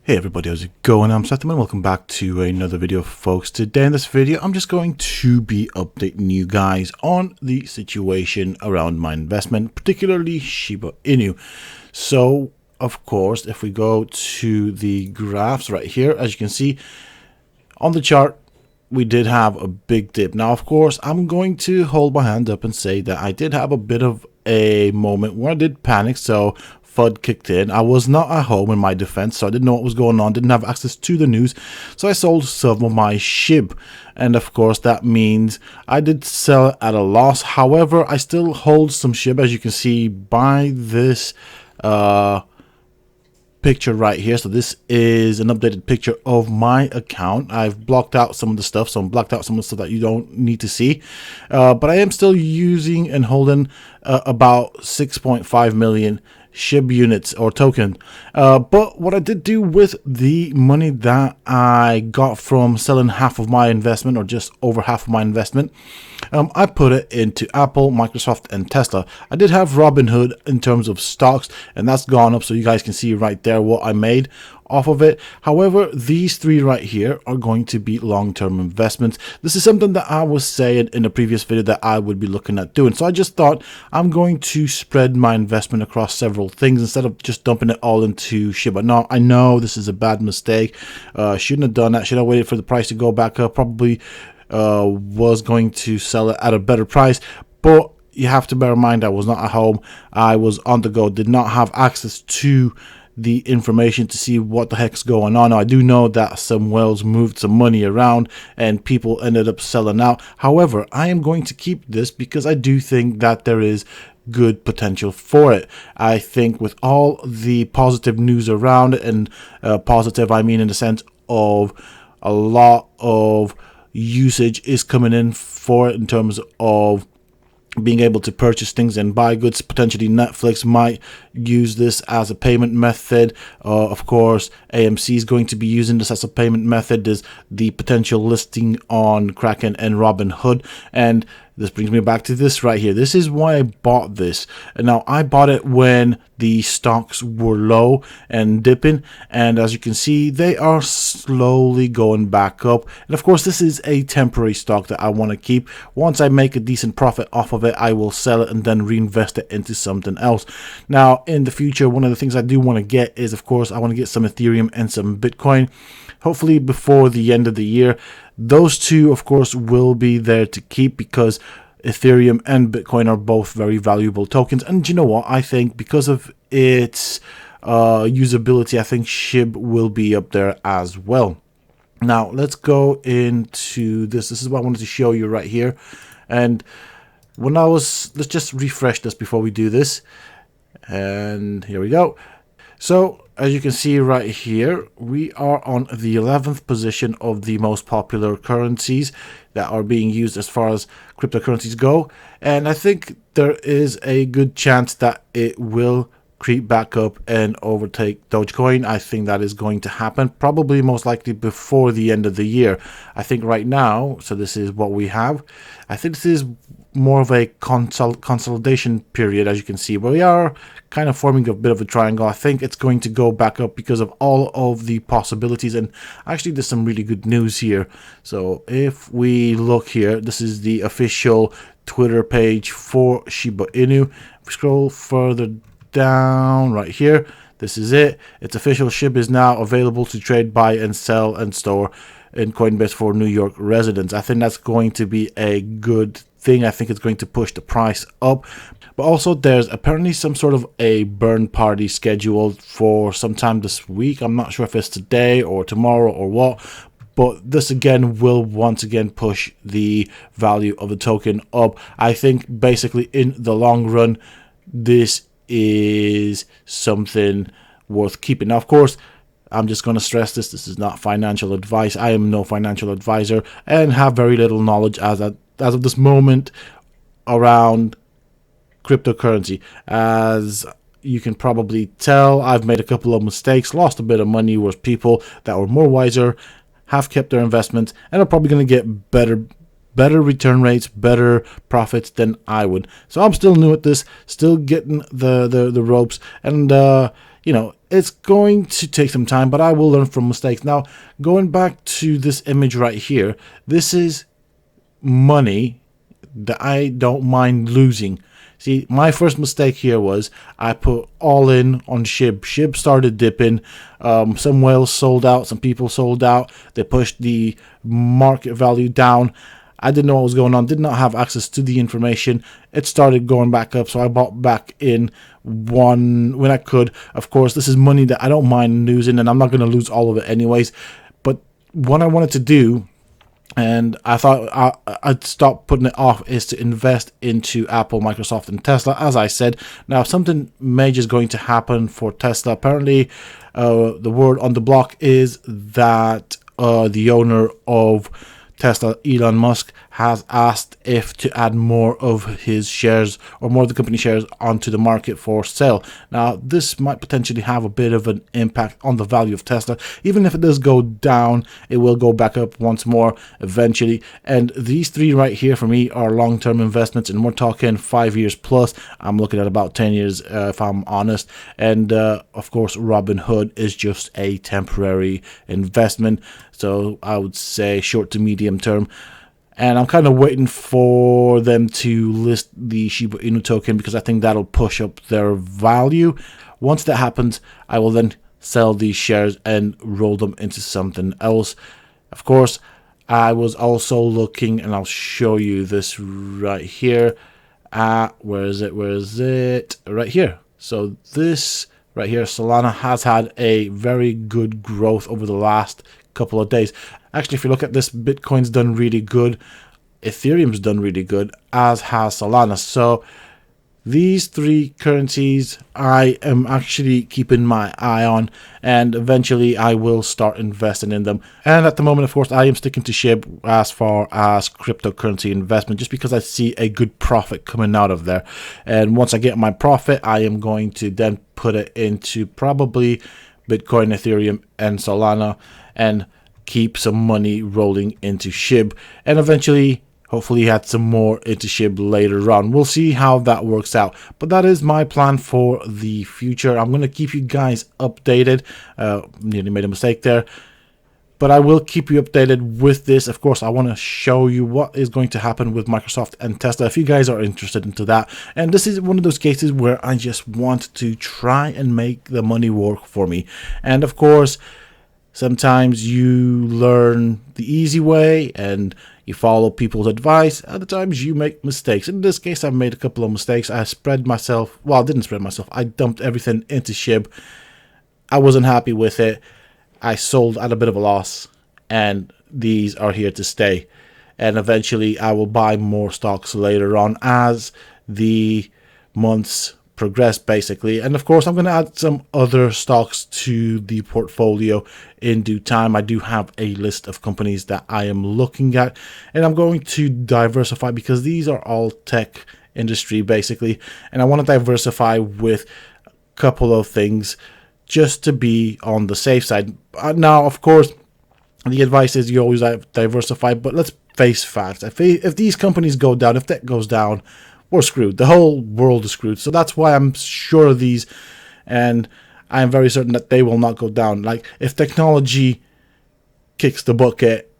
Hey everybody, how's it going? I'm Sethum and welcome back to another video, folks. Today in this video, I'm just going to be updating you guys on the situation around my investment, particularly Shiba Inu. So, of course, if we go to the graphs right here, as you can see on the chart, we did have a big dip. Now, of course, I'm going to hold my hand up and say that I did have a bit of a moment where I did panic, so FUD kicked in. I was not at home in my defense, so I didn't know what was going on, didn't have access to the news, so I sold some of my SHIB, and of course that means I did sell at a loss. However, I still hold some SHIB, as you can see by this picture right here. So this is an updated picture of my account. I've blocked out some of the stuff, so I'm blocked out some of the stuff that you don't need to see, but I am still using and holding about 6.5 million SHIB units or token. But what I did do with the money that I got from selling half of my investment, or just over half of my investment, I put it into Apple, Microsoft, and Tesla. I did have Robinhood in terms of stocks, and that's gone up, so you guys can see right there what I made off of it. However, these three right here are going to be long-term investments. This is something that I was saying in a previous video that I would be looking at doing. So I just thought I'm going to spread my investment across several things instead of just dumping it all into Shiba. Now, I know this is a bad mistake. Shouldn't have done that. Should have waited for the price to go back up. Probably was going to sell it at a better price, but you have to bear in mind I was not at home. I was on the go, did not have access to the information to see what the heck's going on. Now, I do know that some whales moved some money around and people ended up selling out. However, I am going to keep this because I do think that there is good potential for it. I think with all the positive news around it, and positive I mean in the sense of a lot of usage is coming in for it in terms of being able to purchase things and buy goods. Potentially Netflix might use this as a payment method. Of course, AMC is going to be using this as a payment method. There's the potential listing on Kraken and Robinhood, and this brings me back to this right here. This is why I bought this. And now, I bought it when the stocks were low and dipping, and as you can see, they are slowly going back up. And of course, this is a temporary stock that I want to keep. Once I make a decent profit off of it, I will sell it and then reinvest it into something else. Now, in the future, one of the things I do want to get is, of course, I want to get some Ethereum and some Bitcoin, hopefully before the end of the year. Those two, of course, will be there to keep because Ethereum and Bitcoin are both very valuable tokens. And you know what? I think because of its usability, I think SHIB will be up there as well. Now, let's go into this. This is what I wanted to show you right here. And when I was, let's just refresh this before we do this. And here we go. So, as you can see right here, we are on the 11th position of the most popular currencies that are being used as far as cryptocurrencies go. And I think there is a good chance that it will creep back up and overtake Dogecoin. I think that is going to happen, probably most likely before the end of the year. I think right now, so this is what we have. I think this is more of a consolidation period, as you can see, where we are kind of forming a bit of a triangle. I think it's going to go back up because of all of the possibilities, and actually there's some really good news here. So if we look here, this is the official Twitter page for Shiba Inu. If we scroll further down right here, this is it. It's official. SHIB is now available to trade, buy and sell and store in Coinbase for New York residents. I think that's going to be a good thing. I think it's going to push the price up. But also, there's apparently some sort of a burn party scheduled for sometime this week. I'm not sure if it's today or tomorrow or what, but this again will once again push the value of the token up. I think basically in the long run, this is something worth keeping. Now, of course, I'm just going to stress this. This is not financial advice. I am no financial advisor and have very little knowledge as of this moment around cryptocurrency. As you can probably tell, I've made a couple of mistakes, lost a bit of money, whereas people that were more wiser have kept their investments and are probably going to get better return rates, better profits than I would. So I'm still new at this, still getting the ropes, and it's going to take some time, but I will learn from mistakes. Now, going back to this image right here, this is money that I don't mind losing. See, my first mistake here was I put all in on SHIB. SHIB started dipping. Some whales sold out. Some people sold out. They pushed the market value down. I didn't know what was going on. Did not have access to the information. It started going back up, so I bought back in when I could. Of course, this is money that I don't mind losing, and I'm not going to lose all of it anyways. But what I wanted to do, and I thought I'd stop putting it off, is to invest into Apple, Microsoft, and Tesla, as I said. Now, something major is going to happen for Tesla. Apparently, the word on the block is that the owner of Tesla, Elon Musk, has asked if to add more of his shares or more of the company shares onto the market for sale. Now, this might potentially have a bit of an impact on the value of Tesla. Even if it does go down, it will go back up once more eventually. And these three right here for me are long-term investments, and we're talking 5 years plus. I'm looking at about 10 years if I'm honest. And of course, Robinhood is just a temporary investment. So I would say short to medium term. And I'm kind of waiting for them to list the Shiba Inu token because I think that'll push up their value. Once that happens, I will then sell these shares and roll them into something else. Of course, I was also looking, and I'll show you this right here. Where is it? Right here. So this right here, Solana has had a very good growth over the last couple of days. Actually, if you look at this, Bitcoin's done really good, Ethereum's done really good, as has Solana. So these three currencies I am actually keeping my eye on, and eventually I will start investing in them. And at the moment, of course, I am sticking to SHIB as far as cryptocurrency investment, just because I see a good profit coming out of there. And once I get my profit, I am going to then put it into probably Bitcoin, Ethereum, and Solana, and keep some money rolling into SHIB, and eventually hopefully add some more into SHIB later on. We'll see how that works out, but that is my plan for the future. I'm going to keep you guys updated. Nearly made a mistake there, but I will keep you updated with this. Of course, I want to show you what is going to happen with Microsoft and Tesla if you guys are interested into that. And this is one of those cases where I just want to try and make the money work for me. And of course, sometimes you learn the easy way and you follow people's advice. Other times you make mistakes. In this case, I made a couple of mistakes. I spread myself. Well, I didn't spread myself. I dumped everything into SHIB. I wasn't happy with it. I sold at a bit of a loss, and these are here to stay. And eventually I will buy more stocks later on as the months progress, basically. And of course, I'm going to add some other stocks to the portfolio in due time. I do have a list of companies that I am looking at, and I'm going to diversify because these are all tech industry basically, and I want to diversify with a couple of things just to be on the safe side. Now, of course, the advice is you always diversify, but let's face facts. If these companies go down, if that goes down, we're screwed. The whole world is screwed. So that's why I'm sure of these, and I am very certain that they will not go down. Like, if technology kicks the bucket,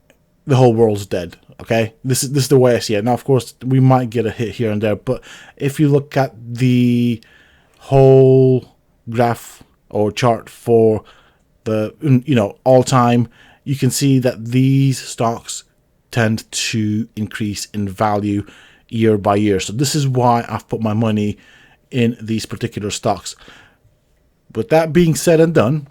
the whole world's dead. Okay, this is the way I see it. Now, of course, we might get a hit here and there, but if you look at the whole graph or chart for the all time, you can see that these stocks tend to increase in value year by year. So this is why I've put my money in these particular stocks. With that being said and done,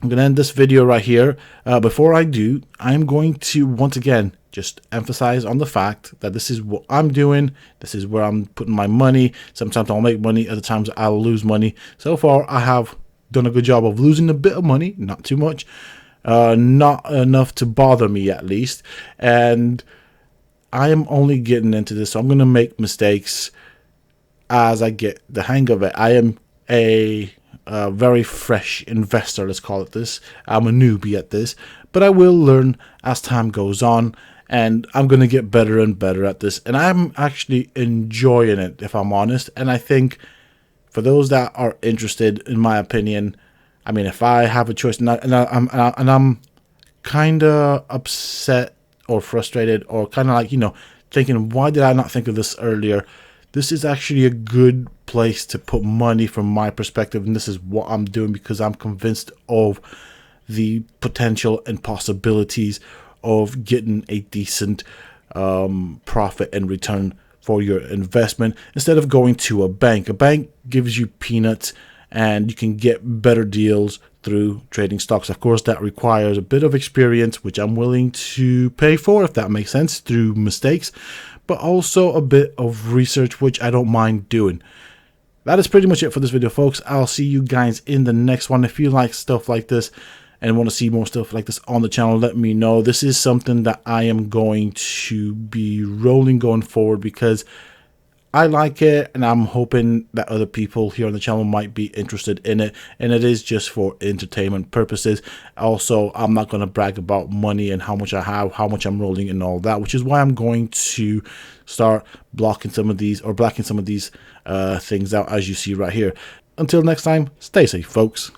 I'm going to end this video right here. Before I do, I'm going to once again just emphasize on the fact that this is what I'm doing. This is where I'm putting my money. Sometimes I'll make money, other times I'll lose money. So far, I have done a good job of losing a bit of money, not too much, not enough to bother me at least. And I am only getting into this, so I'm going to make mistakes as I get the hang of it. I am a very fresh investor, let's call it this. I'm a newbie at this, but I will learn as time goes on, and I'm going to get better and better at this. And I'm actually enjoying it, if I'm honest. And I think For those that are interested, in my opinion, I mean, if I have a choice, I'm kind of upset or frustrated or kind of like, thinking, why did I not think of this earlier? This is actually a good place to put money from my perspective, and this is what I'm doing because I'm convinced of the potential and possibilities of getting a decent profit and return for your investment instead of going to a bank. A bank gives you peanuts and you can get better deals through trading stocks. Of course, that requires a bit of experience, which I'm willing to pay for, if that makes sense, through mistakes, but also a bit of research, which I don't mind doing. That is pretty much it for this video, folks. I'll see you guys in the next one. If you like stuff like this and want to see more stuff like this on the channel, let me know. This is something that I am going to be rolling going forward because I like it, and I'm hoping that other people here on the channel might be interested in it, and it is just for entertainment purposes. Also, I'm not going to brag about money and how much I have, how much I'm rolling and all that, which is why I'm going to start blocking some of these or blacking some of these things out, as you see right here. Until next time, stay safe, folks.